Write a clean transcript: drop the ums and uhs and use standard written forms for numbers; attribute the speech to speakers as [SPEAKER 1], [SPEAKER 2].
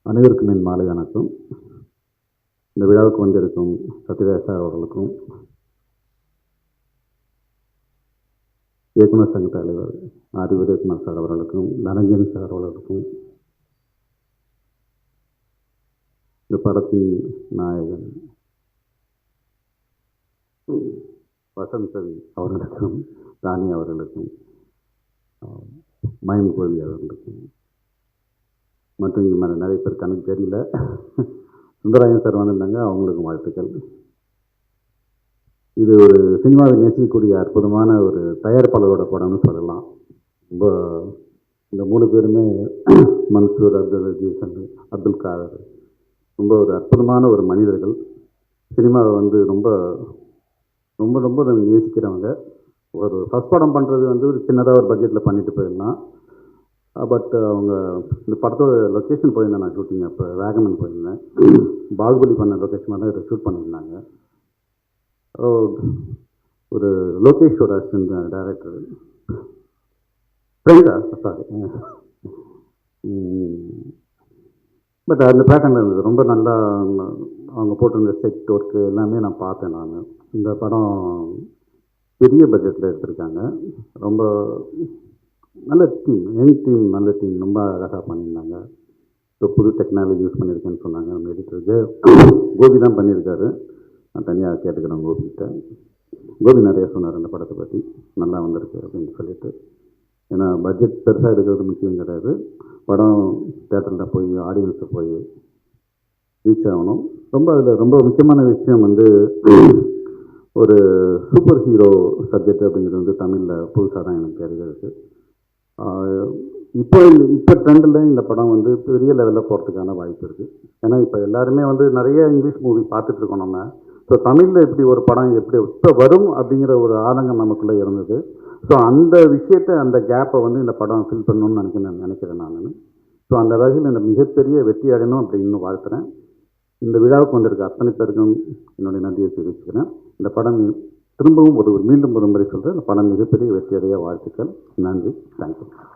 [SPEAKER 1] அனைவருக்கும் என் மாலை வணக்கம். இந்த விழாவுக்கு வந்திருக்கும் சத்யராஜ் சார் அவர்களுக்கும், இயக்குனர் சங்க தலைவர் ஆர் உதயகுமார் சார் அவர்களுக்கும், தனஞ்சன் சார் அவர்களுக்கும், இந்த படத்தின் நாயகன் வசந்த் ரவி அவர்களுக்கும், ராணி அவர்களுக்கும், மயம் கோவி அவர்களுக்கும், மற்றும் இங்கே நிறைய பேர் கணக்கு தெரியல, சுந்தராயன் சார் வந்திருந்தாங்க, அவங்களுக்கும் வாழ்த்துக்கள். இது ஒரு சினிமாவை நேசிக்கக்கூடிய அற்புதமான ஒரு தயாரிப்பாளரோட படம்னு சொல்லலாம். ரொம்ப இந்த 3 பேருமே மன்சூர், அப்துல் அஜீஸ், அப்துல் காதர், ரொம்ப ஒரு அற்புதமான ஒரு மனிதர்கள். சினிமாவை வந்து ரொம்ப ரொம்ப ரொம்ப நேசிக்கிறவங்க. ஒரு ஃபஸ்ட் படம் பண்ணுறது வந்து ஒரு சின்னதாக ஒரு பட்ஜெட்டில் பண்ணிட்டு போயிடலாம். பட் அவங்க இந்த படத்தோட லொக்கேஷன் போயிருந்தேன், நான் ஷூட்டிங் அப்போ வேகமன் போயிருந்தேன். பாகுபலி பண்ண லொக்கேஷன் தான் இதை ஷூட் பண்ணியிருந்தாங்க. ஒரு லோகேஷோட அசிஸ்டன்ட் டைரக்டர் ஃப்ரெண்டா சாரி, பட் அந்த பேட்டர்னில் இருந்தது ரொம்ப நல்லா. அவங்க போட்டிருந்த செட் ஒர்க்கு எல்லாமே நான் பார்த்தேன். நான் இந்த படம் பெரிய பட்ஜெட்டில் எடுத்திருக்காங்க. ரொம்ப நல்ல டீம், யங் டீம், நல்ல டீம், ரொம்ப அழகாக பண்ணியிருந்தாங்க. இப்போ புது டெக்னாலஜி யூஸ் பண்ணியிருக்கேன்னு சொன்னாங்க. நம்ம எடிட்டருக்கு கோபி தான் பண்ணியிருக்காரு. நான் தனியாக கேட்டுக்கிறேன் கோபிகிட்ட. கோபி நிறைய சொன்னார் அந்த படத்தை பற்றி, நல்லா வந்திருக்கு அப்படின்னு சொல்லிட்டு. ஏன்னா பட்ஜெட் பெருசாக இருக்கிறது முக்கியம் கிடையாது, படம் தேட்டரில் போய் ஆடியன்ஸை போய் ரீச் ஆகணும். ரொம்ப அதில் ரொம்ப முக்கியமான விஷயம் வந்து ஒரு சூப்பர் ஹீரோ சப்ஜெக்ட் அப்படிங்கிறது வந்து தமிழில் புதுசாக தான் எனக்கு தெரிகிறது. இப்போ ட்ரெண்டில் இந்த படம் வந்து பெரிய லெவலில் போகிறதுக்கான வாய்ப்பு இருக்குது. ஏன்னா இப்போ எல்லாருமே வந்து நிறைய இங்கிலீஷ் மூவி பார்த்துட்ருக்கோம் நம்ம. ஸோ தமிழில் இப்படி ஒரு படம் எப்படி இப்போ வரும் அப்படிங்கிற ஒரு ஆதங்கம் நமக்குள்ளே இருந்தது. ஸோ அந்த விஷயத்தை, அந்த கேப்பை வந்து இந்த படம் ஃபில் பண்ணணும்னு நினைக்கிறேன் நான். ஸோ அந்த வகையில் இந்த மிகப்பெரிய வெற்றி அடையணும் அப்படின்னு வாழ்த்துறேன். இந்த விழாவுக்கு வந்திருக்க அத்தனை பேருக்கும் என்னுடைய நன்றியை தெரிவிச்சுக்கிறேன். இந்த படம் திரும்பவும் மீண்டும் ஒரு முறை சொல்கிறேன், இந்த படம் மிகப்பெரிய வெற்றியடைய வாழ்த்துக்கள். நன்றி, தேங்க்யூ.